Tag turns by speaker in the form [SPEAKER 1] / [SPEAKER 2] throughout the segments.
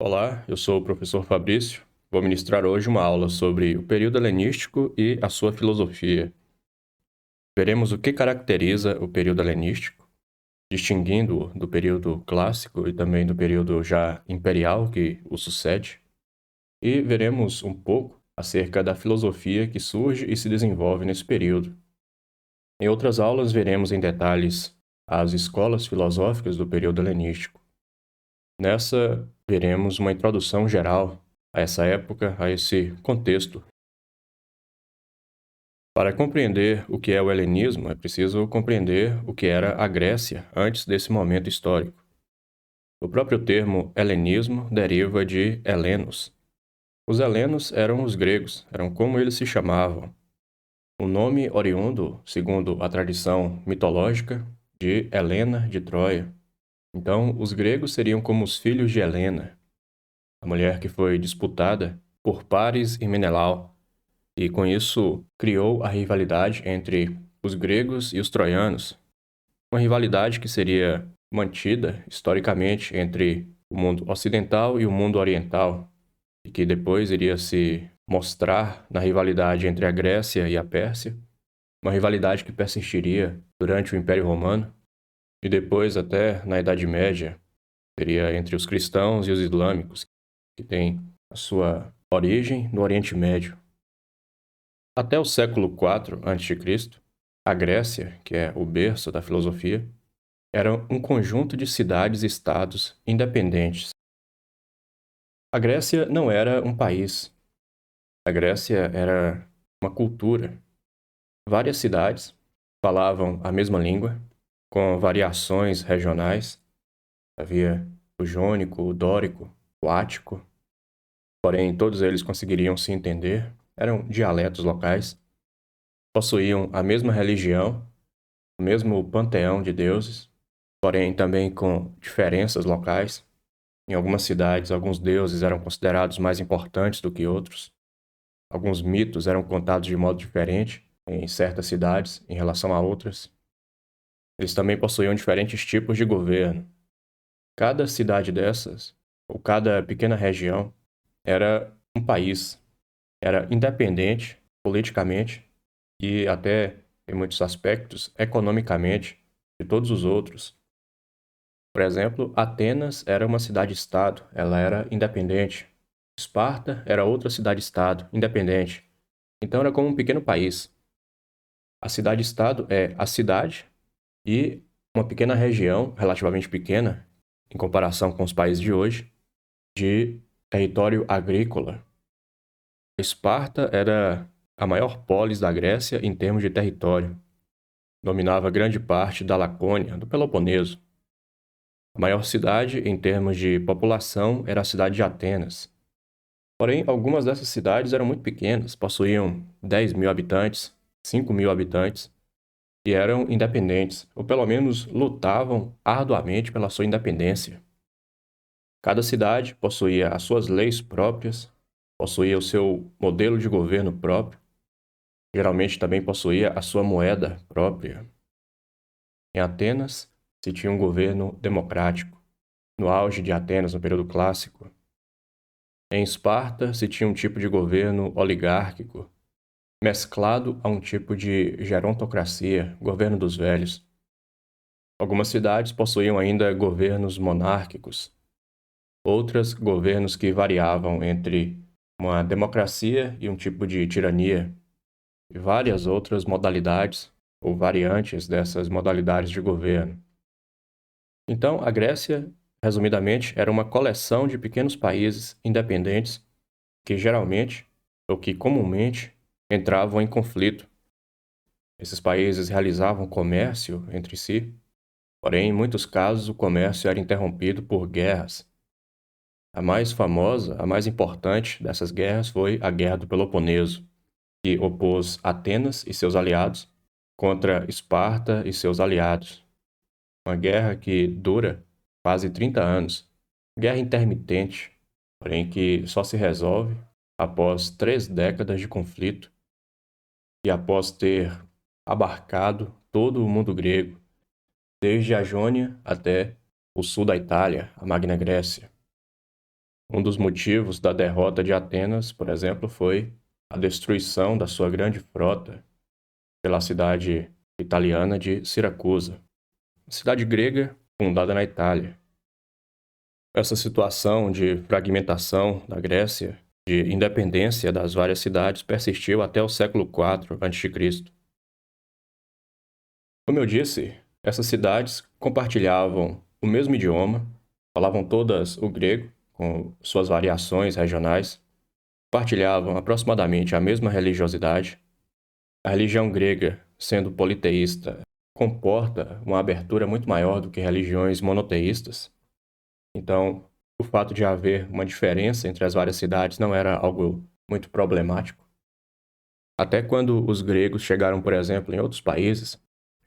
[SPEAKER 1] Olá, eu sou o professor Fabrício. Vou ministrar hoje uma aula sobre o período helenístico e a sua filosofia. Veremos o que caracteriza o período helenístico, distinguindo-o do período clássico e também do período já imperial que o sucede. E veremos um pouco acerca da filosofia que surge e se desenvolve nesse período. Em outras aulas, veremos em detalhes as escolas filosóficas do período helenístico. Nessa, veremos uma introdução geral a essa época, a esse contexto. Para compreender o que é o helenismo, é preciso compreender o que era a Grécia antes desse momento histórico. O próprio termo helenismo deriva de helenos. Os helenos eram os gregos, eram como eles se chamavam. O nome oriundo, segundo a tradição mitológica, de Helena de Troia. Então, os gregos seriam como os filhos de Helena, a mulher que foi disputada por Paris e Menelau, e com isso criou a rivalidade entre os gregos e os troianos, uma rivalidade que seria mantida historicamente entre o mundo ocidental e o mundo oriental, e que depois iria se mostrar na rivalidade entre a Grécia e a Pérsia, uma rivalidade que persistiria durante o Império Romano e depois até na Idade Média, seria entre os cristãos e os islâmicos, que tem a sua origem no Oriente Médio. Até o século IV a.C., a Grécia, que é o berço da filosofia, era um conjunto de cidades-estados independentes. A Grécia não era um país. A Grécia era uma cultura. Várias cidades falavam a mesma língua, com variações regionais. Havia o jônico, o dórico, o ático. Porém, todos eles conseguiriam se entender. Eram dialetos locais. Possuíam a mesma religião, o mesmo panteão de deuses, porém também com diferenças locais. Em algumas cidades, alguns deuses eram considerados mais importantes do que outros. Alguns mitos eram contados de modo diferente em certas cidades em relação a outras. Eles também possuíam diferentes tipos de governo. Cada cidade dessas, ou cada pequena região, era um país, era independente politicamente e até, em muitos aspectos, economicamente de todos os outros. Por exemplo, Atenas era uma cidade-estado, ela era independente. Esparta era outra cidade-estado, independente. Então era como um pequeno país. A cidade-estado é a cidade e uma pequena região, relativamente pequena, em comparação com os países de hoje, de território agrícola. Esparta era a maior polis da Grécia em termos de território. Dominava grande parte da Lacônia, do Peloponeso. A maior cidade, em termos de população, era a cidade de Atenas. Porém, algumas dessas cidades eram muito pequenas, possuíam 10.000 habitantes, 5.000 habitantes, e eram independentes, ou pelo menos lutavam arduamente pela sua independência. Cada cidade possuía as suas leis próprias, possuía o seu modelo de governo próprio, geralmente também possuía a sua moeda própria. Em Atenas, se tinha um governo democrático. No auge de Atenas, no período clássico, em Esparta se tinha um tipo de governo oligárquico, mesclado a um tipo de gerontocracia, governo dos velhos. Algumas cidades possuíam ainda governos monárquicos, outras governos que variavam entre uma democracia e um tipo de tirania, e várias outras modalidades ou variantes dessas modalidades de governo. Então, a Grécia, resumidamente, era uma coleção de pequenos países independentes que geralmente, ou que comumente, entravam em conflito. Esses países realizavam comércio entre si, porém, em muitos casos, o comércio era interrompido por guerras. A mais famosa, a mais importante dessas guerras foi a Guerra do Peloponeso, que opôs Atenas e seus aliados contra Esparta e seus aliados. Uma guerra que dura quase 30 anos, guerra intermitente, porém que só se resolve após 3 décadas de conflito e após ter abarcado todo o mundo grego, desde a Jônia até o sul da Itália, a Magna Grécia. Um dos motivos da derrota de Atenas, por exemplo, foi a destruição da sua grande frota pela cidade italiana de Siracusa, cidade grega fundada na Itália. Essa situação de fragmentação da Grécia, de independência das várias cidades, persistiu até o século IV a.C. Como eu disse, essas cidades compartilhavam o mesmo idioma, falavam todas o grego, com suas variações regionais, compartilhavam aproximadamente a mesma religiosidade. A religião grega, sendo politeísta, comporta uma abertura muito maior do que religiões monoteístas. Então, o fato de haver uma diferença entre as várias cidades não era algo muito problemático. Até quando os gregos chegaram, por exemplo, em outros países,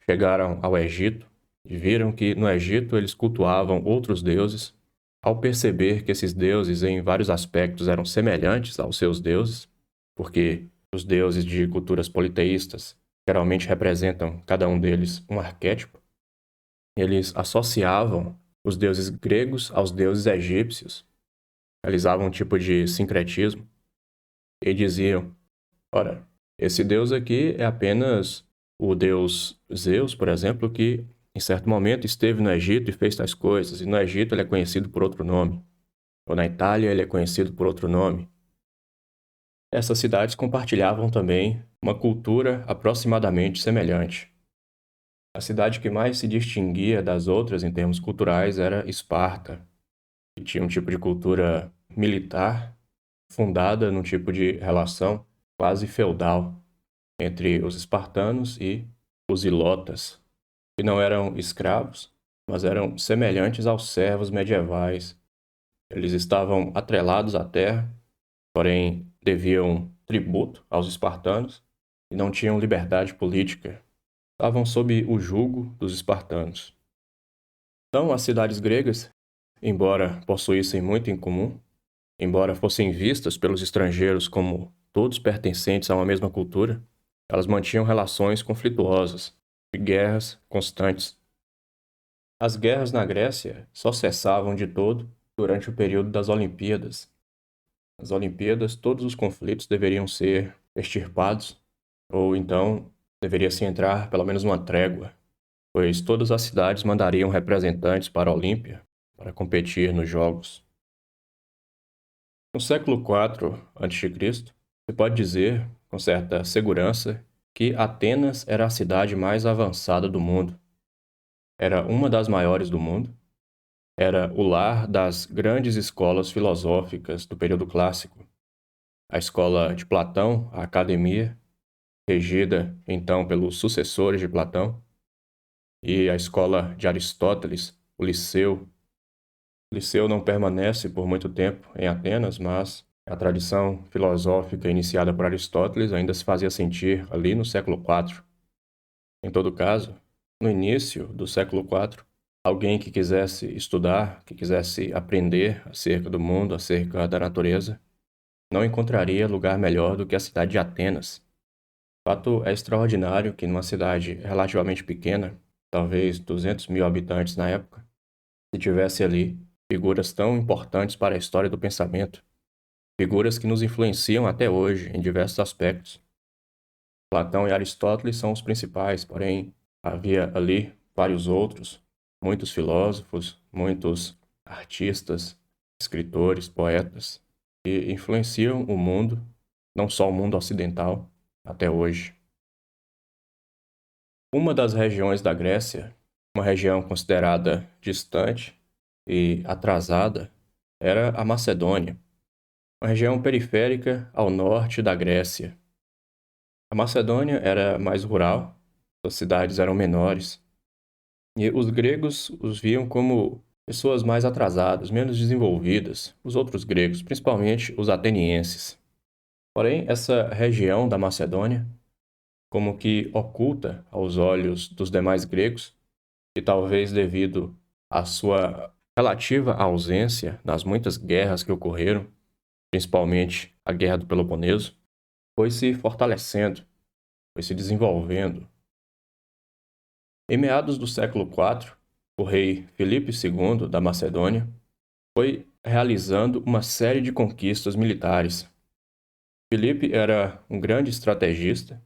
[SPEAKER 1] chegaram ao Egito e viram que no Egito eles cultuavam outros deuses, ao perceber que esses deuses em vários aspectos eram semelhantes aos seus deuses, porque os deuses de culturas politeístas geralmente representam cada um deles um arquétipo, eles associavam os deuses gregos aos deuses egípcios, realizavam um tipo de sincretismo e diziam: ora, esse deus aqui é apenas o deus Zeus, por exemplo, que em certo momento esteve no Egito e fez tais coisas, e no Egito ele é conhecido por outro nome, ou na Itália ele é conhecido por outro nome. Essas cidades compartilhavam também uma cultura aproximadamente semelhante. A cidade que mais se distinguia das outras em termos culturais era Esparta, que tinha um tipo de cultura militar fundada num tipo de relação quase feudal entre os espartanos e os ilotas, que não eram escravos, mas eram semelhantes aos servos medievais. Eles estavam atrelados à terra, porém deviam tributo aos espartanos e não tinham liberdade política. Estavam sob o jugo dos espartanos. Então, as cidades gregas, embora possuíssem muito em comum, embora fossem vistas pelos estrangeiros como todos pertencentes a uma mesma cultura, elas mantinham relações conflituosas e guerras constantes. As guerras na Grécia só cessavam de todo durante o período das Olimpíadas. Nas Olimpíadas, todos os conflitos deveriam ser extirpados, ou então deveria-se entrar pelo menos uma trégua, pois todas as cidades mandariam representantes para a Olímpia para competir nos Jogos. No século IV a.C., se pode dizer, com certa segurança, que Atenas era a cidade mais avançada do mundo. Era uma das maiores do mundo. Era o lar das grandes escolas filosóficas do período clássico. A escola de Platão, a Academia, regida então pelos sucessores de Platão, e a escola de Aristóteles, o Liceu. O Liceu não permanece por muito tempo em Atenas, mas a tradição filosófica iniciada por Aristóteles ainda se fazia sentir ali no século IV. Em todo caso, no início do século IV, alguém que quisesse estudar, que quisesse aprender acerca do mundo, acerca da natureza, não encontraria lugar melhor do que a cidade de Atenas. O fato é extraordinário que numa cidade relativamente pequena, talvez 200 mil habitantes na época, se tivesse ali figuras tão importantes para a história do pensamento, figuras que nos influenciam até hoje em diversos aspectos. Platão e Aristóteles são os principais, porém havia ali vários outros, muitos filósofos, muitos artistas, escritores, poetas, que influenciam o mundo, não só o mundo ocidental, até hoje. Uma das regiões da Grécia, uma região considerada distante e atrasada, era a Macedônia, uma região periférica ao norte da Grécia. A Macedônia era mais rural, as cidades eram menores, e os gregos os viam como pessoas mais atrasadas, menos desenvolvidas, os outros gregos, principalmente os atenienses. Porém, essa região da Macedônia, como que oculta aos olhos dos demais gregos, e talvez devido à sua relativa ausência nas muitas guerras que ocorreram, principalmente a Guerra do Peloponeso, foi se fortalecendo, foi se desenvolvendo. Em meados do século IV, o rei Filipe II da Macedônia foi realizando uma série de conquistas militares. Filipe era um grande estrategista,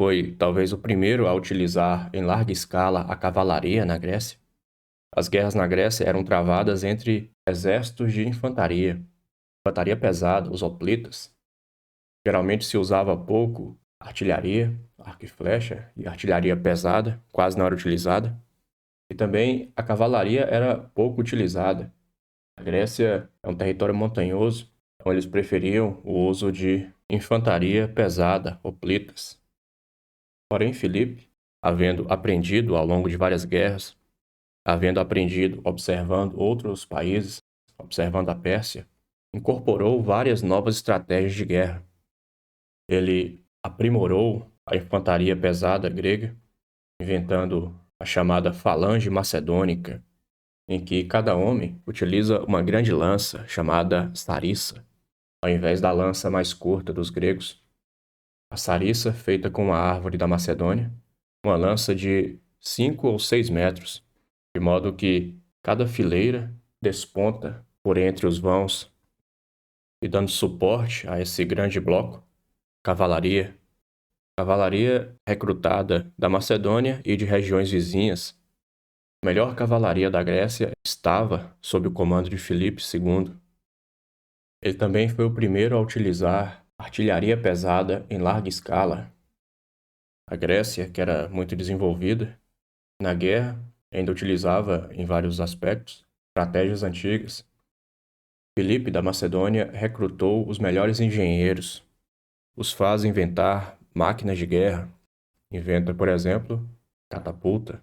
[SPEAKER 1] foi talvez o primeiro a utilizar em larga escala a cavalaria na Grécia. As guerras na Grécia eram travadas entre exércitos de infantaria, infantaria pesada, os hoplitas. Geralmente se usava pouco artilharia, arco e flecha, e artilharia pesada, quase não era utilizada. E também a cavalaria era pouco utilizada. A Grécia é um território montanhoso, então eles preferiam o uso de infantaria pesada, hoplitas. Porém, Filipe, havendo aprendido ao longo de várias guerras, havendo aprendido observando outros países, observando a Pérsia, incorporou várias novas estratégias de guerra. Ele aprimorou a infantaria pesada grega, inventando a chamada falange macedônica, em que cada homem utiliza uma grande lança chamada sarissa, ao invés da lança mais curta dos gregos. A sarissa, feita com a árvore da Macedônia, uma lança de 5 ou 6 metros, de modo que cada fileira desponta por entre os vãos e dando suporte a esse grande bloco, cavalaria. Cavalaria recrutada da Macedônia e de regiões vizinhas. A melhor cavalaria da Grécia estava sob o comando de Filipe II. Ele também foi o primeiro a utilizar artilharia pesada em larga escala. A Grécia, que era muito desenvolvida, na guerra ainda utilizava, em vários aspectos, estratégias antigas. Filipe da Macedônia recrutou os melhores engenheiros, os faz inventar máquinas de guerra. Inventa, por exemplo, catapulta,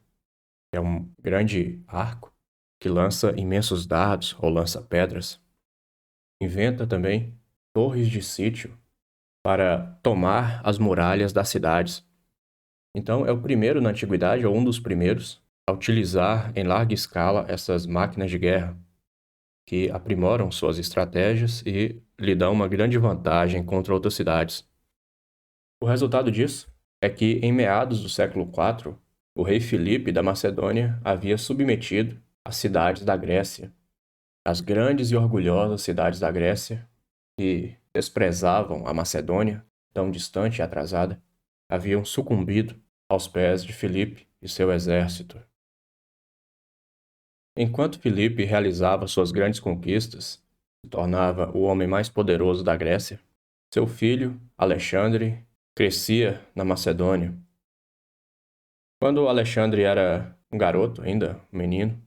[SPEAKER 1] que é um grande arco que lança imensos dardos ou lança pedras. Inventa também torres de sítio para tomar as muralhas das cidades. Então, é o primeiro na antiguidade, ou um dos primeiros, a utilizar em larga escala essas máquinas de guerra, que aprimoram suas estratégias e lhe dão uma grande vantagem contra outras cidades. O resultado disso é que, em meados do século IV, o rei Filipe da Macedônia havia submetido as cidades da Grécia. As grandes e orgulhosas cidades da Grécia, que desprezavam a Macedônia, tão distante e atrasada, haviam sucumbido aos pés de Filipe e seu exército. Enquanto Filipe realizava suas grandes conquistas, se tornava o homem mais poderoso da Grécia, seu filho, Alexandre, crescia na Macedônia. Quando Alexandre era um garoto, ainda um menino,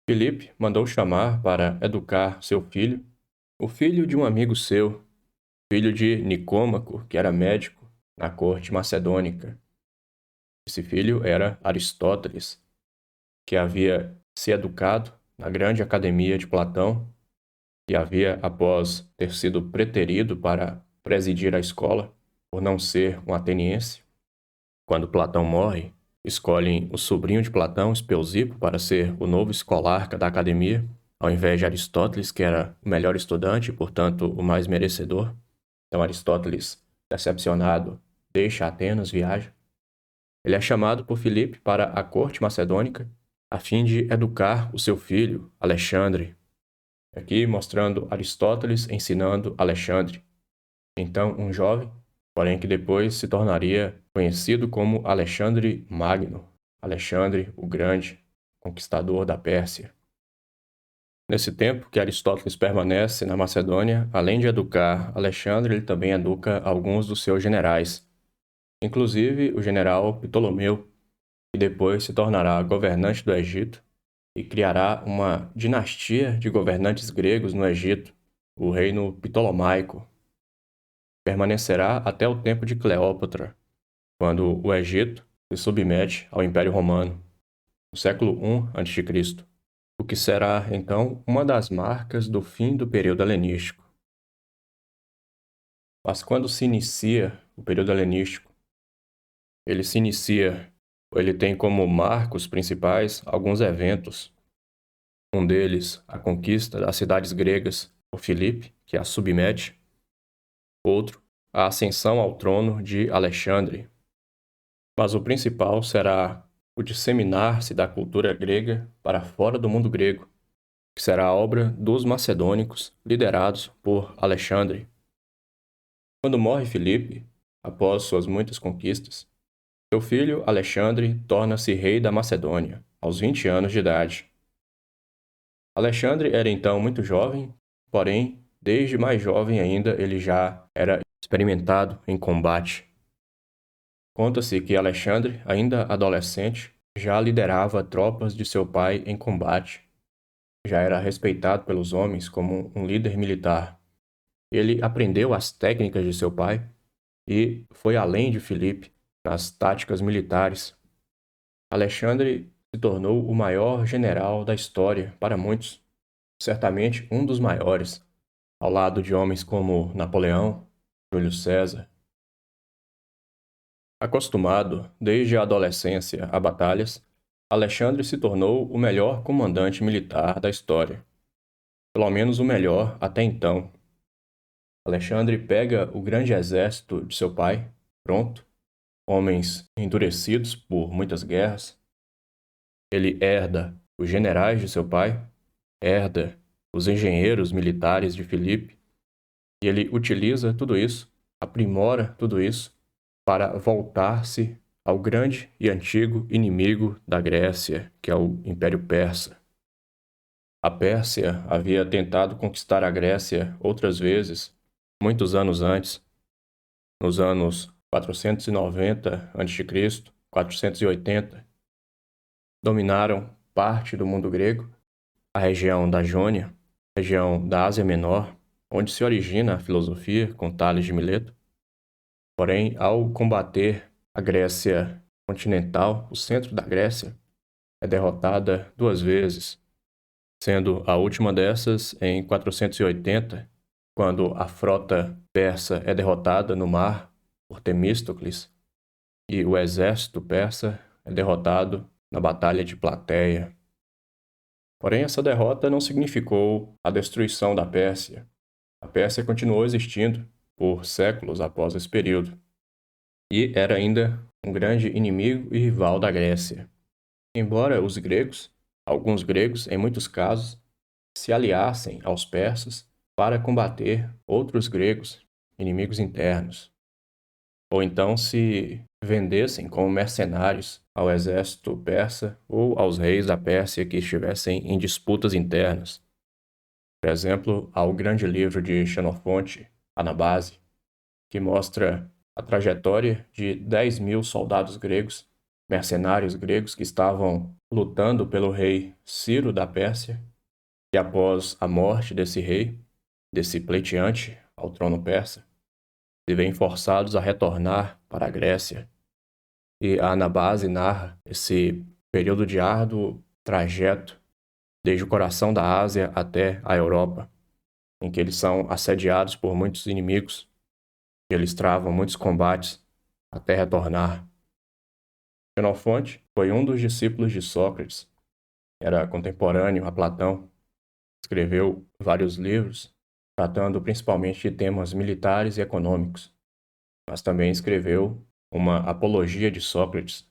[SPEAKER 1] Filipe mandou chamar para educar seu filho, o filho de um amigo seu, filho de Nicômaco, que era médico na corte macedônica. Esse filho era Aristóteles, que havia se educado na grande academia de Platão e havia, após ter sido preterido para presidir a escola, por não ser um ateniense. Quando Platão morre, escolhem o sobrinho de Platão, Espeusipo, para ser o novo escolarca da academia, ao invés de Aristóteles, que era o melhor estudante e, portanto, o mais merecedor. Então Aristóteles, decepcionado, deixa Atenas, viaja. Ele é chamado por Filipe para a corte macedônica, a fim de educar o seu filho, Alexandre. Aqui mostrando Aristóteles ensinando Alexandre. Então, um jovem, porém que depois se tornaria conhecido como Alexandre Magno, Alexandre o Grande, conquistador da Pérsia. Nesse tempo que Aristóteles permanece na Macedônia, além de educar Alexandre, ele também educa alguns dos seus generais, inclusive o general Ptolomeu, que depois se tornará governante do Egito e criará uma dinastia de governantes gregos no Egito, o reino Ptolomaico. Permanecerá até o tempo de Cleópatra, quando o Egito se submete ao Império Romano, no século I a.C., o que será, então, uma das marcas do fim do período helenístico. Mas quando se inicia o período helenístico, ele tem como marcos principais alguns eventos. Um deles, a conquista das cidades gregas por Filipe, que a submete. Outro, a ascensão ao trono de Alexandre. Mas o principal será o disseminar-se da cultura grega para fora do mundo grego, que será a obra dos macedônicos, liderados por Alexandre. Quando morre Filipe, após suas muitas conquistas, seu filho Alexandre torna-se rei da Macedônia, aos 20 anos de idade. Alexandre era então muito jovem, porém, desde mais jovem ainda, ele já era experimentado em combate. Conta-se que Alexandre, ainda adolescente, já liderava tropas de seu pai em combate. Já era respeitado pelos homens como um líder militar. Ele aprendeu as técnicas de seu pai e foi além de Filipe nas táticas militares. Alexandre se tornou o maior general da história para muitos, certamente um dos maiores, ao lado de homens como Napoleão, Júlio César. Acostumado desde a adolescência a batalhas, Alexandre se tornou o melhor comandante militar da história. Pelo menos o melhor até então. Alexandre pega o grande exército de seu pai, pronto, homens endurecidos por muitas guerras. Ele herda os generais de seu pai, herda os engenheiros militares de Filipe, e ele utiliza tudo isso, aprimora tudo isso, para voltar-se ao grande e antigo inimigo da Grécia, que é o Império Persa. A Pérsia havia tentado conquistar a Grécia outras vezes, muitos anos antes, nos anos 490 a.C., 480, dominaram parte do mundo grego, a região da Jônia, região da Ásia Menor, onde se origina a filosofia com Tales de Mileto. Porém, ao combater a Grécia continental, o centro da Grécia é derrotada duas vezes, sendo a última dessas em 480, quando a frota persa é derrotada no mar por Temístocles e o exército persa é derrotado na Batalha de Plateia. Porém, essa derrota não significou a destruição da Pérsia. A Pérsia continuou existindo por séculos após esse período e era ainda um grande inimigo e rival da Grécia. Embora os gregos, alguns gregos em muitos casos, se aliassem aos persas para combater outros gregos, inimigos internos, ou então se vendessem como mercenários ao exército persa ou aos reis da Pérsia que estivessem em disputas internas. Por exemplo, há o grande livro de Xenofonte, Anabase, que mostra a trajetória de 10.000 soldados gregos, mercenários gregos que estavam lutando pelo rei Ciro da Pérsia, e após a morte desse rei, desse pleiteante ao trono persa, se veem forçados a retornar para a Grécia. E a Anabase narra esse período de árduo trajeto desde o coração da Ásia até a Europa, em que eles são assediados por muitos inimigos, e eles travam muitos combates até retornar. Xenofonte foi um dos discípulos de Sócrates, era contemporâneo a Platão, escreveu vários livros, tratando principalmente de temas militares e econômicos, mas também escreveu uma apologia de Sócrates,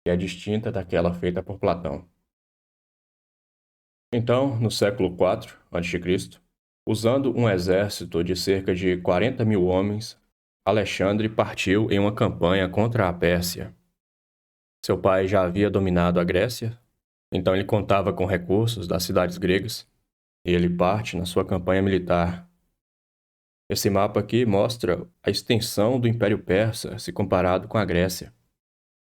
[SPEAKER 1] que é distinta daquela feita por Platão. Então, no século IV a.C., usando um exército de cerca de 40.000 homens, Alexandre partiu em uma campanha contra a Pérsia. Seu pai já havia dominado a Grécia, então ele contava com recursos das cidades gregas, e ele parte na sua campanha militar. Esse mapa aqui mostra a extensão do Império Persa se comparado com a Grécia.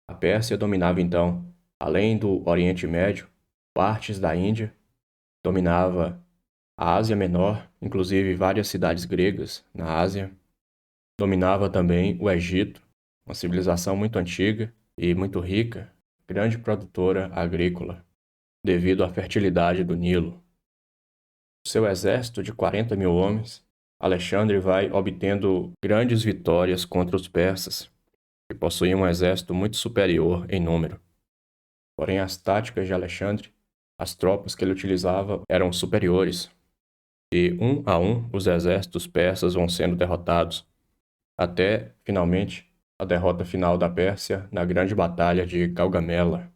[SPEAKER 1] A Pérsia dominava então, além do Oriente Médio, partes da Índia, dominava a Ásia Menor, inclusive várias cidades gregas na Ásia. Dominava também o Egito, uma civilização muito antiga e muito rica, grande produtora agrícola, devido à fertilidade do Nilo. Seu exército de 40.000 homens, Alexandre vai obtendo grandes vitórias contra os persas, que possuíam um exército muito superior em número. Porém, as táticas de Alexandre, as tropas que ele utilizava eram superiores, e um a um os exércitos persas vão sendo derrotados, até, finalmente, a derrota final da Pérsia na grande batalha de Gaugamela.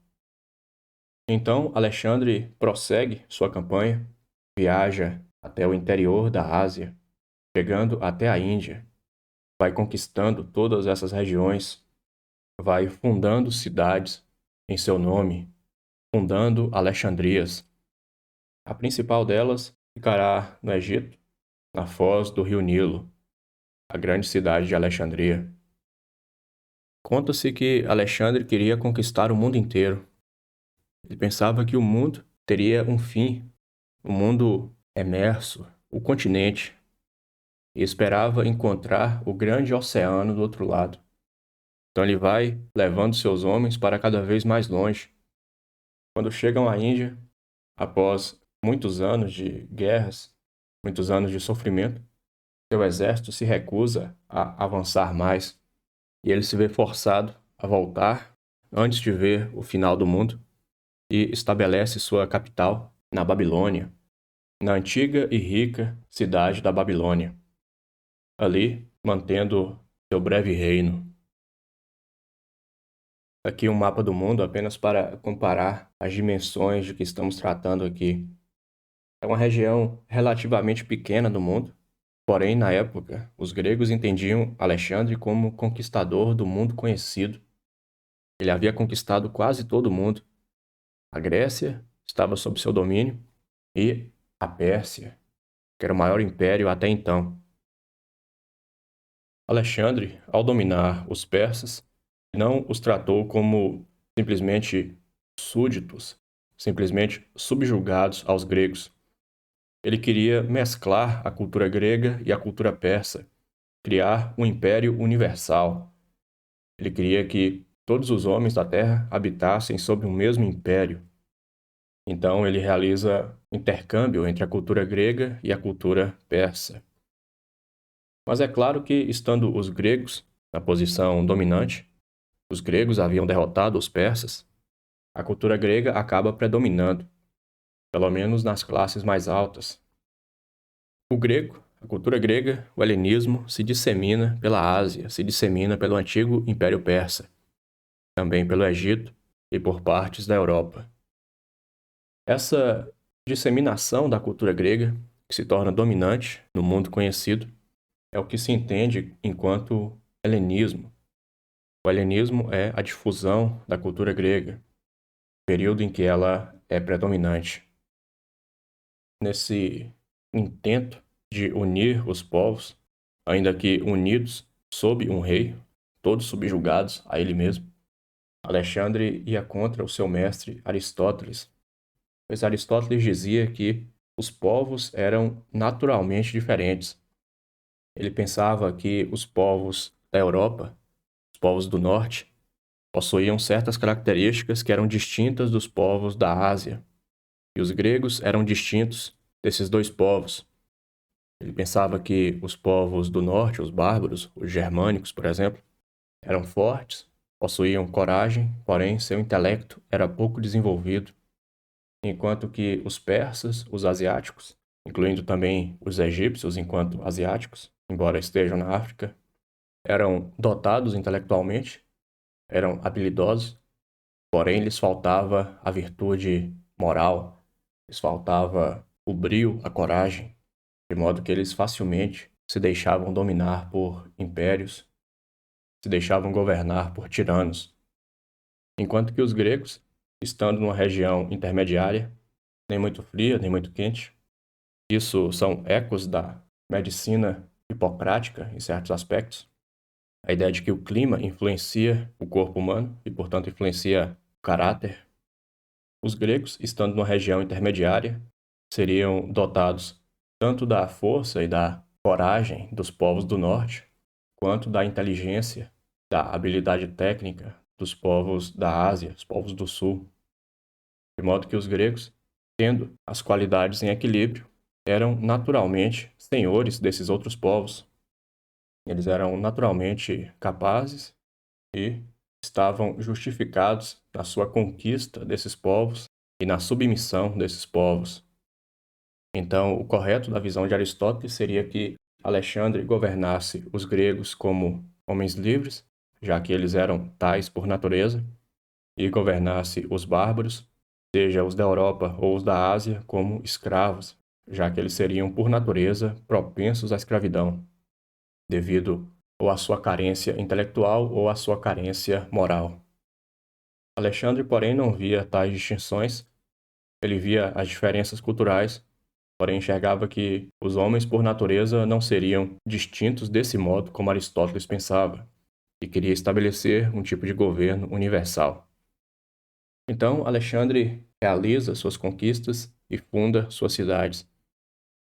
[SPEAKER 1] Então, Alexandre prossegue sua campanha, viaja até o interior da Ásia, chegando até a Índia, vai conquistando todas essas regiões, vai fundando cidades em seu nome, fundando Alexandrias. A principal delas ficará no Egito, na foz do rio Nilo, a grande cidade de Alexandria. Conta-se que Alexandre queria conquistar o mundo inteiro. Ele pensava que o mundo teria um fim, o mundo emerso, o continente, e esperava encontrar o grande oceano do outro lado. Então ele vai levando seus homens para cada vez mais longe. Quando chegam à Índia, após muitos anos de guerras, muitos anos de sofrimento, seu exército se recusa a avançar mais e ele se vê forçado a voltar antes de ver o final do mundo e estabelece sua capital na Babilônia, na antiga e rica cidade da Babilônia, ali mantendo seu breve reino. Aqui um mapa do mundo apenas para comparar as dimensões de que estamos tratando aqui. É uma região relativamente pequena do mundo, porém, na época, os gregos entendiam Alexandre como conquistador do mundo conhecido. Ele havia conquistado quase todo o mundo. A Grécia estava sob seu domínio e a Pérsia, que era o maior império até então. Alexandre, ao dominar os persas, não os tratou como simplesmente súditos, simplesmente subjugados aos gregos. Ele queria mesclar a cultura grega e a cultura persa, criar um império universal. Ele queria que todos os homens da terra habitassem sob um mesmo império. Então ele realiza intercâmbio entre a cultura grega e a cultura persa. Mas é claro que, estando os gregos na posição dominante, os gregos haviam derrotado os persas, a cultura grega acaba predominando, pelo menos nas classes mais altas. O grego, a cultura grega, o helenismo, se dissemina pela Ásia, se dissemina pelo antigo Império Persa, também pelo Egito e por partes da Europa. Essa disseminação da cultura grega, que se torna dominante no mundo conhecido, é o que se entende enquanto helenismo. O helenismo é a difusão da cultura grega, período em que ela é predominante. Nesse intento de unir os povos, ainda que unidos sob um rei, todos subjugados a ele mesmo, Alexandre ia contra o seu mestre Aristóteles, pois Aristóteles dizia que os povos eram naturalmente diferentes. Ele pensava que os povos da Europa, os povos do norte, possuíam certas características que eram distintas dos povos da Ásia, e os gregos eram distintos desses dois povos. Ele pensava que os povos do norte, os bárbaros, os germânicos, por exemplo, eram fortes, possuíam coragem, porém seu intelecto era pouco desenvolvido, enquanto que os persas, os asiáticos, incluindo também os egípcios enquanto asiáticos, embora estejam na África, eram dotados intelectualmente, eram habilidosos, porém lhes faltava a virtude moral, lhes faltava o brio, a coragem, de modo que eles facilmente se deixavam dominar por impérios, se deixavam governar por tiranos, enquanto que os gregos, estando numa região intermediária, nem muito fria, nem muito quente, isso são ecos da medicina hipocrática em certos aspectos, a ideia de que o clima influencia o corpo humano e, portanto, influencia o caráter. Os gregos, estando numa região intermediária, seriam dotados tanto da força e da coragem dos povos do norte, quanto da inteligência, da habilidade técnica dos povos da Ásia, os povos do sul. De modo que os gregos, tendo as qualidades em equilíbrio, eram naturalmente senhores desses outros povos. Eles eram naturalmente capazes e estavam justificados na sua conquista desses povos e na submissão desses povos. Então, o correto da visão de Aristóteles seria que Alexandre governasse os gregos como homens livres, já que eles eram tais por natureza, e governasse os bárbaros, seja os da Europa ou os da Ásia, como escravos, já que eles seriam, por natureza, propensos à escravidão, devido ou à sua carência intelectual ou à sua carência moral. Alexandre, porém, não via tais distinções, ele via as diferenças culturais, porém enxergava que os homens, por natureza, não seriam distintos desse modo como Aristóteles pensava, e queria estabelecer um tipo de governo universal. Então, Alexandre realiza suas conquistas e funda suas cidades.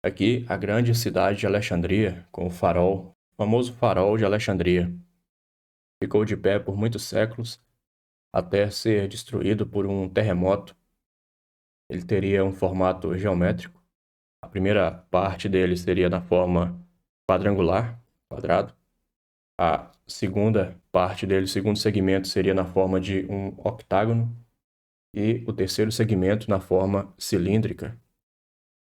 [SPEAKER 1] Aqui, a grande cidade de Alexandria, com o farol, o famoso farol de Alexandria, ficou de pé por muitos séculos, até ser destruído por um terremoto. Ele teria um formato geométrico. A primeira parte dele seria na forma quadrangular, quadrado. A segunda parte dele, o segundo segmento, seria na forma de um octágono. E o terceiro segmento na forma cilíndrica.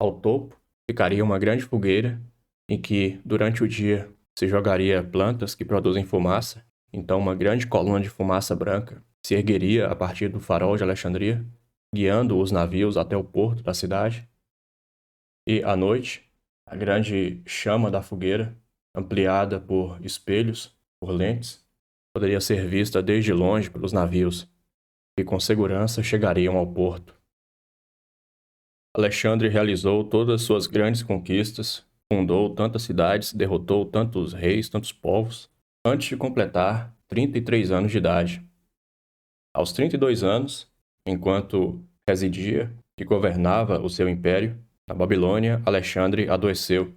[SPEAKER 1] Ao topo, ficaria uma grande fogueira em que, durante o dia, se jogaria plantas que produzem fumaça. Então, uma grande coluna de fumaça branca se ergueria a partir do farol de Alexandria, guiando os navios até o porto da cidade. E, à noite, a grande chama da fogueira, ampliada por espelhos, por lentes, poderia ser vista desde longe pelos navios, que com segurança chegariam ao porto. Alexandre realizou todas suas grandes conquistas, fundou tantas cidades, derrotou tantos reis, tantos povos, antes de completar 33 anos de idade. Aos 32 anos, enquanto residia e governava o seu império, na Babilônia, Alexandre adoeceu.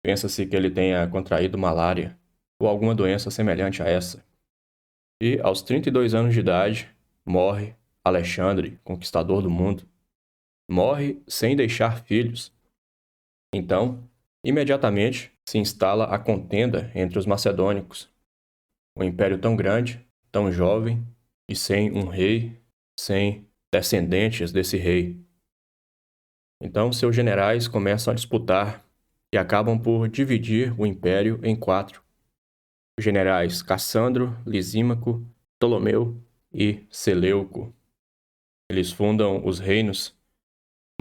[SPEAKER 1] Pensa-se que ele tenha contraído malária ou alguma doença semelhante a essa. E, aos 32 anos de idade, morre Alexandre, conquistador do mundo. Morre sem deixar filhos. Então, imediatamente se instala a contenda entre os macedônicos. Um império tão grande, tão jovem e sem um rei, sem descendentes desse rei. Então, seus generais começam a disputar e acabam por dividir o império em 4. Os generais Cassandro, Lisímaco, Ptolomeu e Seleuco. Eles fundam os reinos,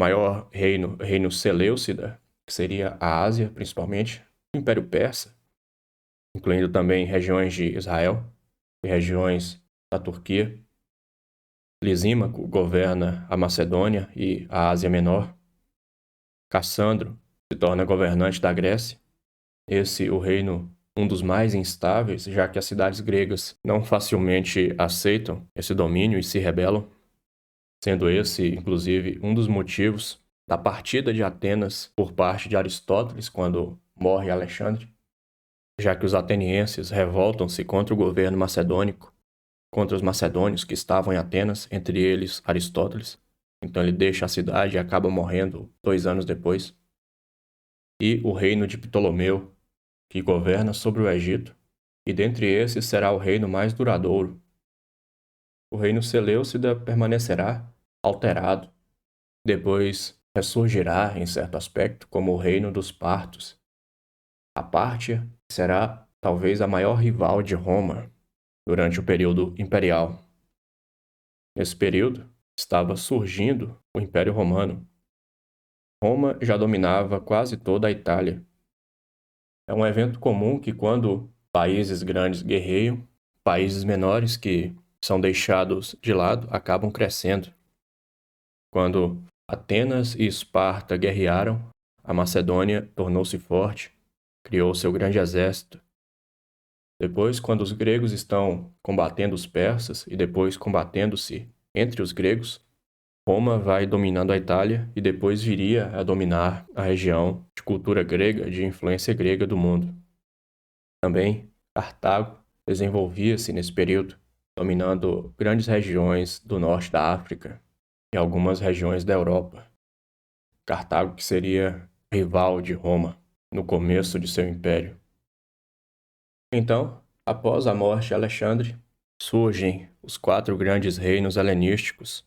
[SPEAKER 1] maior reino Seleucida, que seria a Ásia, principalmente, o Império Persa, incluindo também regiões de Israel e regiões da Turquia. Lisímaco governa a Macedônia e a Ásia Menor. Cassandro se torna governante da Grécia. Esse, o reino, um dos mais instáveis, já que as cidades gregas não facilmente aceitam esse domínio e se rebelam, sendo esse, inclusive, um dos motivos da partida de Atenas por parte de Aristóteles quando morre Alexandre, já que os atenienses revoltam-se contra o governo macedônico, contra os macedônios que estavam em Atenas, entre eles Aristóteles. Então ele deixa a cidade e acaba morrendo 2 anos depois. E o reino de Ptolomeu, que governa sobre o Egito, e dentre esses será o reino mais duradouro. O reino Seleucida permanecerá alterado, depois ressurgirá em certo aspecto como o reino dos partos. A Pártia será talvez a maior rival de Roma durante o período imperial. Nesse período, estava surgindo o Império Romano. Roma já dominava quase toda a Itália. É um evento comum que, quando países grandes guerreiam, países menores que são deixados de lado acabam crescendo. Quando Atenas e Esparta guerrearam, a Macedônia tornou-se forte, criou seu grande exército. Depois, quando os gregos estão combatendo os persas e depois combatendo-se entre os gregos, Roma vai dominando a Itália e depois viria a dominar a região de cultura grega, de influência grega do mundo. Também, Cartago desenvolvia-se nesse período, dominando grandes regiões do norte da África e algumas regiões da Europa. Cartago que seria rival de Roma no começo de seu império. Então, após a morte de Alexandre, surgem os 4 grandes reinos helenísticos,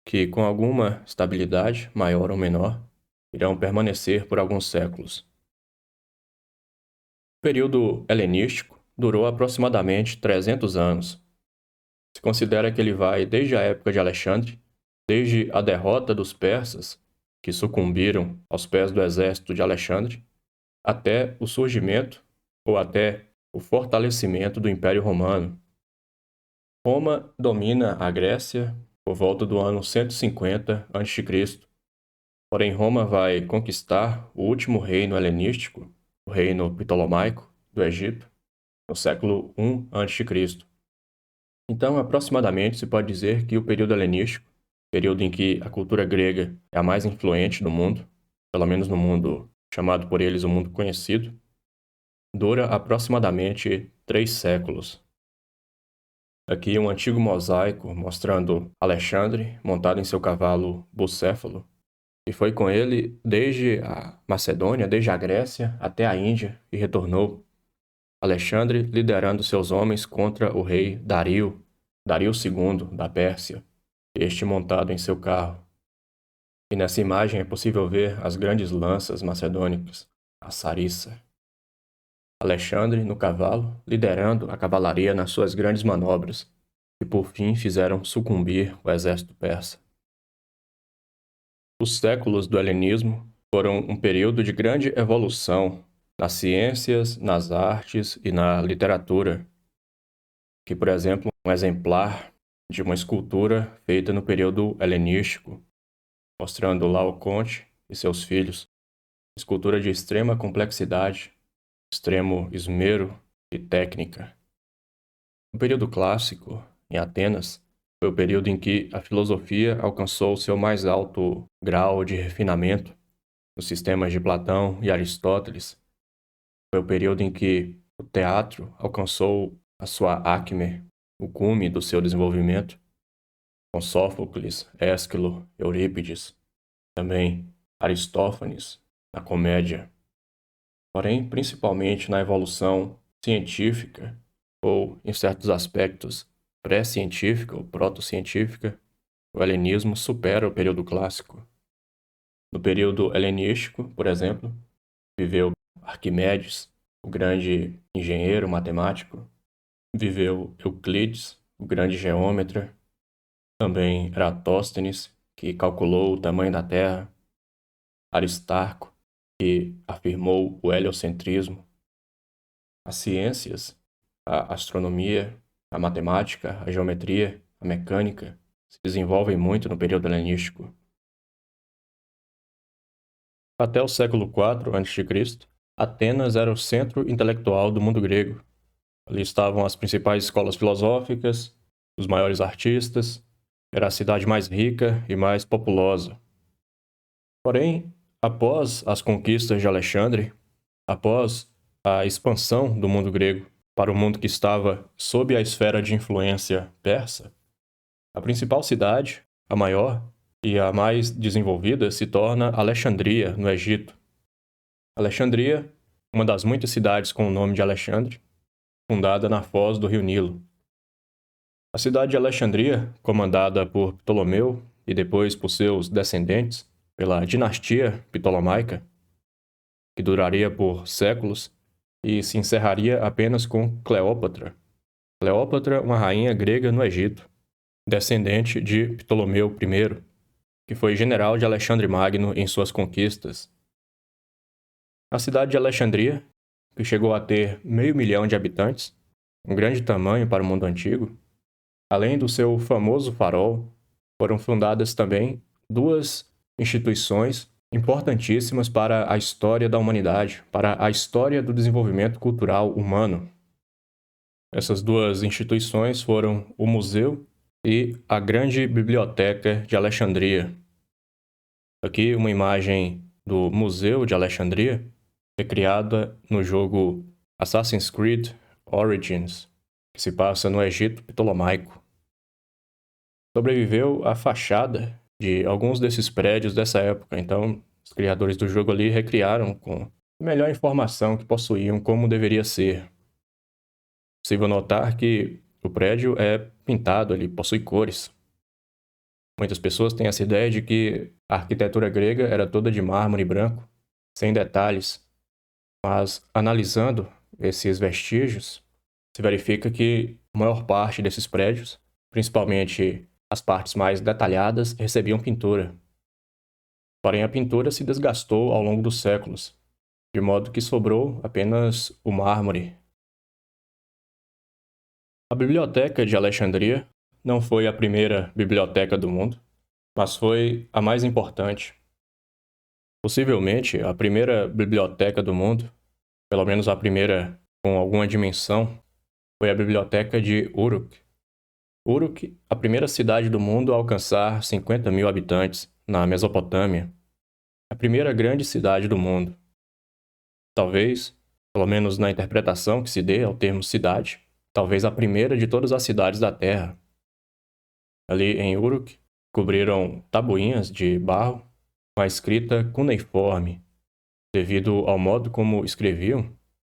[SPEAKER 1] que, com alguma estabilidade, maior ou menor, irão permanecer por alguns séculos. O período helenístico durou aproximadamente 300 anos. Se considera que ele vai desde a época de Alexandre, desde a derrota dos persas, que sucumbiram aos pés do exército de Alexandre, até o surgimento ou até o fortalecimento do Império Romano. Roma domina a Grécia por volta do ano 150 a.C., porém Roma vai conquistar o último reino helenístico, o reino ptolomaico do Egito, no século I a.C. Então, aproximadamente, se pode dizer que o período helenístico, período em que a cultura grega é a mais influente do mundo, pelo menos no mundo chamado por eles o mundo conhecido, dura aproximadamente 3 séculos. Aqui um antigo mosaico mostrando Alexandre montado em seu cavalo bucéfalo, e foi com ele desde a Macedônia, desde a Grécia até a Índia e retornou. Alexandre liderando seus homens contra o rei Dario II da Pérsia, este montado em seu carro. E nessa imagem é possível ver as grandes lanças macedônicas, a sarissa. Alexandre no cavalo, liderando a cavalaria nas suas grandes manobras, que por fim fizeram sucumbir o exército persa. Os séculos do helenismo foram um período de grande evolução nas ciências, nas artes e na literatura, que, por exemplo, um exemplar de uma escultura feita no período helenístico, mostrando Laoconte e seus filhos, escultura de extrema complexidade, extremo esmero e técnica. No período clássico, em Atenas, foi o período em que a filosofia alcançou seu mais alto grau de refinamento, nos sistemas de Platão e Aristóteles. Foi o período em que o teatro alcançou a sua acme, o cume do seu desenvolvimento, com Sófocles, Ésquilo, Eurípides, também Aristófanes, na comédia. Porém, principalmente na evolução científica, ou, em certos aspectos, pré-científica ou proto-científica, o helenismo supera o período clássico. No período helenístico, por exemplo, viveu Arquimedes, o grande engenheiro matemático, viveu Euclides, o grande geômetra, também Eratóstenes, que calculou o tamanho da Terra, Aristarco, que afirmou o heliocentrismo. As ciências, a astronomia, a matemática, a geometria, a mecânica, se desenvolvem muito no período helenístico. Até o século IV a.C., Atenas era o centro intelectual do mundo grego. Ali estavam as principais escolas filosóficas, os maiores artistas, era a cidade mais rica e mais populosa. Porém, após as conquistas de Alexandre, após a expansão do mundo grego para o mundo que estava sob a esfera de influência persa, a principal cidade, a maior e a mais desenvolvida, se torna Alexandria, no Egito. Alexandria, uma das muitas cidades com o nome de Alexandre, fundada na foz do rio Nilo. A cidade de Alexandria, comandada por Ptolomeu e depois por seus descendentes, pela dinastia ptolomaica, que duraria por séculos e se encerraria apenas com Cleópatra. Cleópatra, uma rainha grega no Egito, descendente de Ptolomeu I, que foi general de Alexandre Magno em suas conquistas. A cidade de Alexandria, que chegou a ter 500.000 de habitantes, um grande tamanho para o mundo antigo, além do seu famoso farol, foram fundadas também 2 instituições importantíssimas para a história da humanidade, para a história do desenvolvimento cultural humano. Essas 2 instituições foram o Museu e a Grande Biblioteca de Alexandria. Aqui uma imagem do Museu de Alexandria, recriada no jogo Assassin's Creed Origins, que se passa no Egito Ptolomaico. Sobreviveu a fachada de alguns desses prédios dessa época, então os criadores do jogo ali recriaram com a melhor informação que possuíam como deveria ser. É possível notar que o prédio é pintado ali, possui cores. Muitas pessoas têm essa ideia de que a arquitetura grega era toda de mármore branco, sem detalhes, mas analisando esses vestígios, se verifica que a maior parte desses prédios, principalmente as partes mais detalhadas, recebiam pintura. Porém, a pintura se desgastou ao longo dos séculos, de modo que sobrou apenas o mármore. A Biblioteca de Alexandria não foi a primeira biblioteca do mundo, mas foi a mais importante. Possivelmente, a primeira biblioteca do mundo, pelo menos a primeira com alguma dimensão, foi a Biblioteca de Uruk. Uruk, a primeira cidade do mundo a alcançar 50 mil habitantes, na Mesopotâmia. A primeira grande cidade do mundo. Talvez, pelo menos na interpretação que se dê ao termo cidade, talvez a primeira de todas as cidades da Terra. Ali em Uruk, cobriram tabuinhas de barro com a escrita cuneiforme, devido ao modo como escreviam,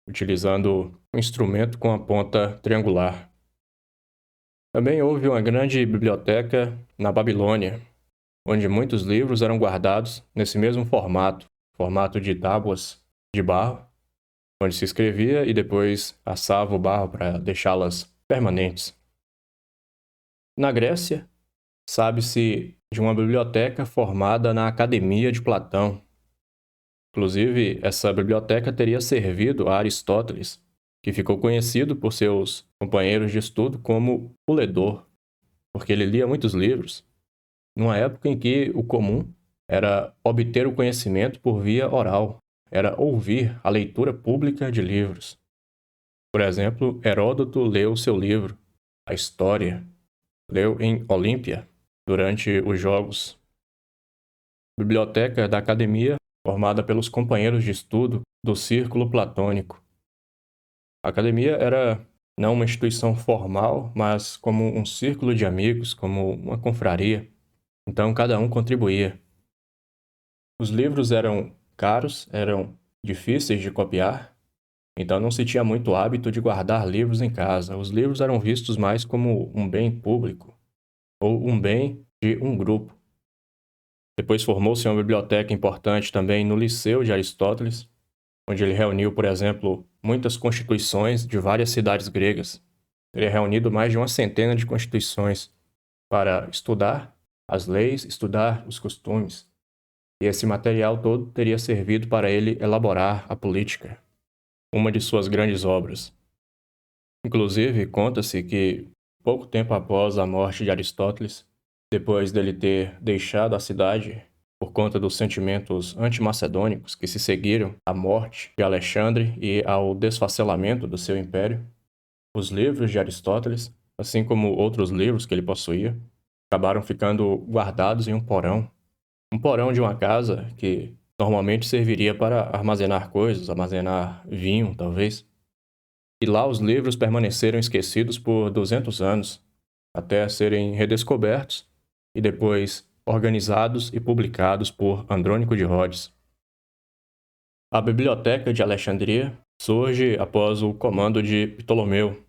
[SPEAKER 1] utilizando um instrumento com a ponta triangular. Também houve uma grande biblioteca na Babilônia, onde muitos livros eram guardados nesse mesmo formato de tábuas de barro, onde se escrevia e depois assava o barro para deixá-las permanentes. Na Grécia, sabe-se de uma biblioteca formada na Academia de Platão. Inclusive, essa biblioteca teria servido a Aristóteles, que ficou conhecido por seus companheiros de estudo como o ledor, porque ele lia muitos livros, numa época em que o comum era obter o conhecimento por via oral, era ouvir a leitura pública de livros. Por exemplo, Heródoto leu seu livro, A História, leu em Olímpia, durante os Jogos. Biblioteca da Academia, formada pelos companheiros de estudo do Círculo Platônico. A Academia era não uma instituição formal, mas como um círculo de amigos, como uma confraria. Então, cada um contribuía. Os livros eram caros, eram difíceis de copiar, então não se tinha muito hábito de guardar livros em casa. Os livros eram vistos mais como um bem público, ou um bem de um grupo. Depois formou-se uma biblioteca importante também no Liceu de Aristóteles, onde ele reuniu, por exemplo, muitas constituições de várias cidades gregas. Teria reunido mais de uma centena de constituições para estudar as leis, estudar os costumes. E esse material todo teria servido para ele elaborar a política, uma de suas grandes obras. Inclusive, conta-se que, pouco tempo após a morte de Aristóteles, depois dele ter deixado a cidade por conta dos sentimentos antimacedônicos que se seguiram à morte de Alexandre e ao desfacelamento do seu império, os livros de Aristóteles, assim como outros livros que ele possuía, acabaram ficando guardados em um porão de uma casa que normalmente serviria para armazenar coisas, armazenar vinho, talvez. E lá os livros permaneceram esquecidos por 200 anos, até serem redescobertos e depois organizados e publicados por Andrônico de Rhodes. A Biblioteca de Alexandria surge após o comando de Ptolomeu.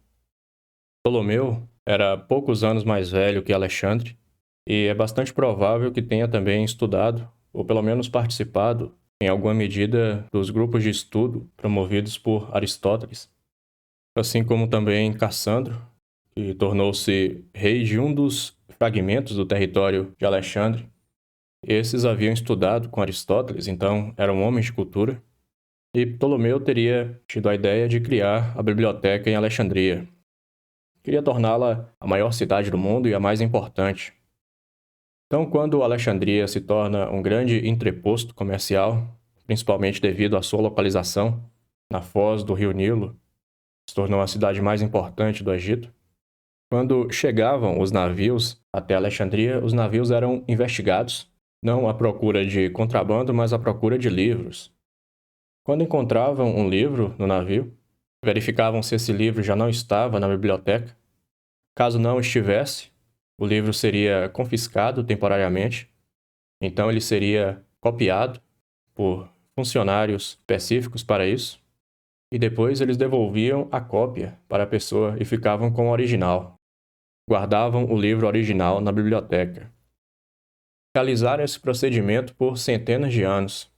[SPEAKER 1] Ptolomeu era poucos anos mais velho que Alexandre, e é bastante provável que tenha também estudado, ou pelo menos participado, em alguma medida, dos grupos de estudo promovidos por Aristóteles, assim como também Cassandro, que tornou-se rei de um dos fragmentos do território de Alexandre. Esses haviam estudado com Aristóteles, então eram homens de cultura, e Ptolomeu teria tido a ideia de criar a biblioteca em Alexandria. Queria torná-la a maior cidade do mundo e a mais importante. Então, quando Alexandria se torna um grande entreposto comercial, principalmente devido à sua localização na foz do rio Nilo, se tornou a cidade mais importante do Egito. Quando chegavam os navios até Alexandria, os navios eram investigados, não à procura de contrabando, mas à procura de livros. Quando encontravam um livro no navio, verificavam se esse livro já não estava na biblioteca. Caso não estivesse, o livro seria confiscado temporariamente, então ele seria copiado por funcionários específicos para isso, e depois eles devolviam a cópia para a pessoa e ficavam com o original. Guardavam o livro original na biblioteca. Realizaram esse procedimento por centenas de anos,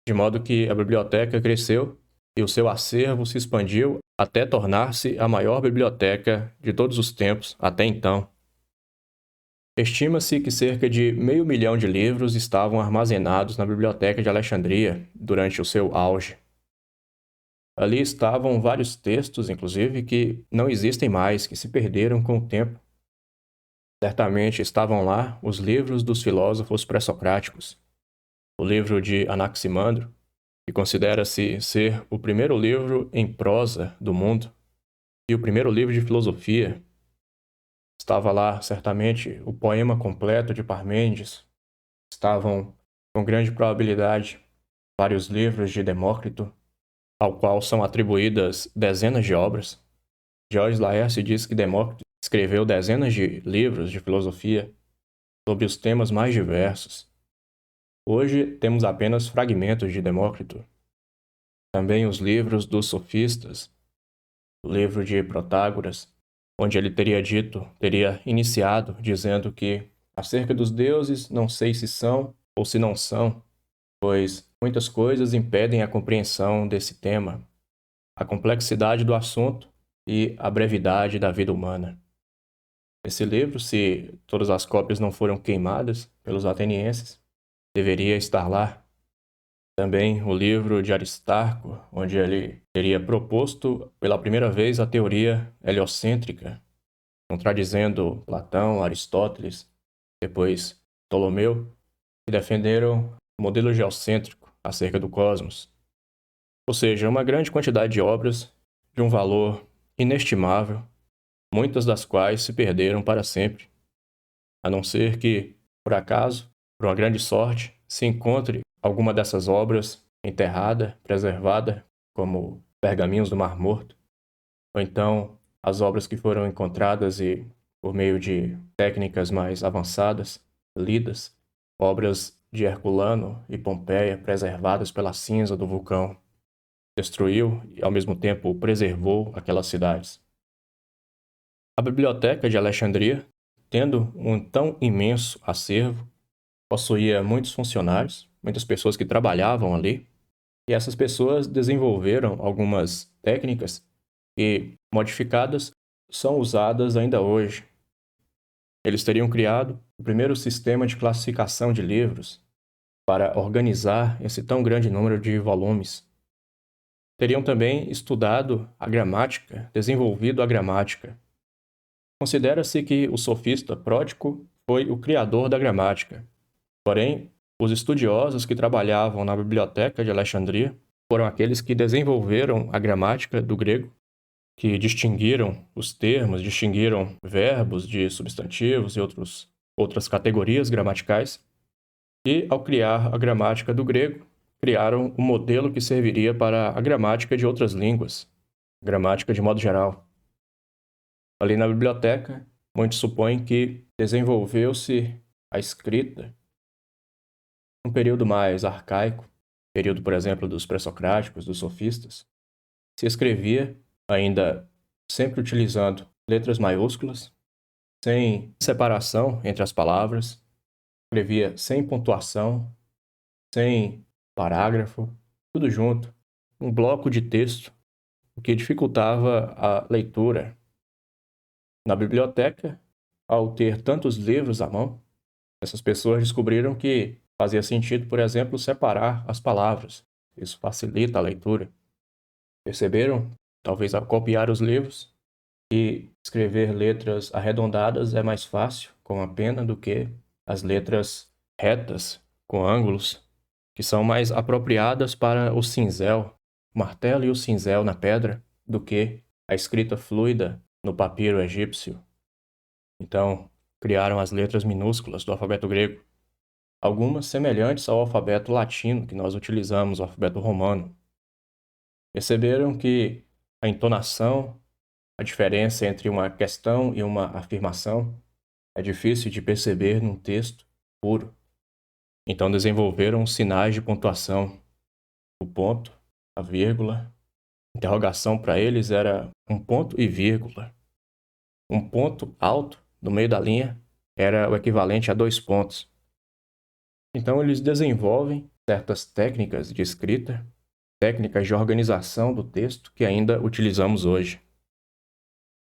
[SPEAKER 1] de modo que a biblioteca cresceu e o seu acervo se expandiu até tornar-se a maior biblioteca de todos os tempos até então. Estima-se que cerca de 500 mil de livros estavam armazenados na Biblioteca de Alexandria durante o seu auge. Ali estavam vários textos, inclusive, que não existem mais, que se perderam com o tempo. Certamente estavam lá os livros dos filósofos pré-socráticos, o livro de Anaximandro, que considera-se ser o primeiro livro em prosa do mundo, e o primeiro livro de filosofia. Estava lá, certamente, o poema completo de Parmênides. Estavam, com grande probabilidade, vários livros de Demócrito, ao qual são atribuídas dezenas de obras. Georges Laërce diz que Demócrito escreveu dezenas de livros de filosofia sobre os temas mais diversos. Hoje temos apenas fragmentos de Demócrito. Também os livros dos sofistas, o livro de Protágoras, onde ele teria iniciado dizendo que acerca dos deuses não sei se são ou se não são, pois muitas coisas impedem a compreensão desse tema, a complexidade do assunto e a brevidade da vida humana. Esse livro, se todas as cópias não foram queimadas pelos atenienses, deveria estar lá. Também o livro de Aristarco, onde ele teria proposto pela primeira vez a teoria heliocêntrica, contradizendo Platão, Aristóteles, depois Ptolomeu, que defenderam o modelo geocêntrico acerca do cosmos. Ou seja, uma grande quantidade de obras de um valor inestimável, muitas das quais se perderam para sempre, a não ser que, por acaso, por uma grande sorte, se encontre alguma dessas obras enterrada, preservada, como pergaminhos do Mar Morto, ou então as obras que foram encontradas e, por meio de técnicas mais avançadas, lidas, obras de Herculano e Pompeia preservadas pela cinza do vulcão, destruiu e, ao mesmo tempo, preservou aquelas cidades. A Biblioteca de Alexandria, tendo um tão imenso acervo, possuía muitos funcionários, muitas pessoas que trabalhavam ali, e essas pessoas desenvolveram algumas técnicas que, modificadas, são usadas ainda hoje. Eles teriam criado o primeiro sistema de classificação de livros para organizar esse tão grande número de volumes. Teriam também estudado a gramática, desenvolvido a gramática. Considera-se que o sofista Pródico foi o criador da gramática. Porém, os estudiosos que trabalhavam na Biblioteca de Alexandria foram aqueles que desenvolveram a gramática do grego, que distinguiram os termos, distinguiram verbos de substantivos e outras categorias gramaticais, e, ao criar a gramática do grego, criaram um modelo que serviria para a gramática de outras línguas, gramática de modo geral. Ali na biblioteca, muitos supõem que desenvolveu-se a escrita um período mais arcaico, período, por exemplo, dos pré-socráticos, dos sofistas. Se escrevia ainda sempre utilizando letras maiúsculas, sem separação entre as palavras, escrevia sem pontuação, sem parágrafo, tudo junto, um bloco de texto, o que dificultava a leitura. Na biblioteca, ao ter tantos livros à mão, essas pessoas descobriram que fazia sentido, por exemplo, separar as palavras. Isso facilita a leitura. Perceberam, talvez ao copiar os livros, que escrever letras arredondadas é mais fácil com a pena do que as letras retas, com ângulos, que são mais apropriadas para o cinzel, o martelo e o cinzel na pedra, do que a escrita fluida no papiro egípcio. Então, criaram as letras minúsculas do alfabeto grego, algumas semelhantes ao alfabeto latino que nós utilizamos, o alfabeto romano. Perceberam que a entonação, a diferença entre uma questão e uma afirmação, é difícil de perceber num texto puro. Então desenvolveram sinais de pontuação. O ponto, a vírgula. Interrogação para eles era um ponto e vírgula. Um ponto alto no meio da linha era o equivalente a 2 pontos. Então eles desenvolvem certas técnicas de escrita, técnicas de organização do texto que ainda utilizamos hoje.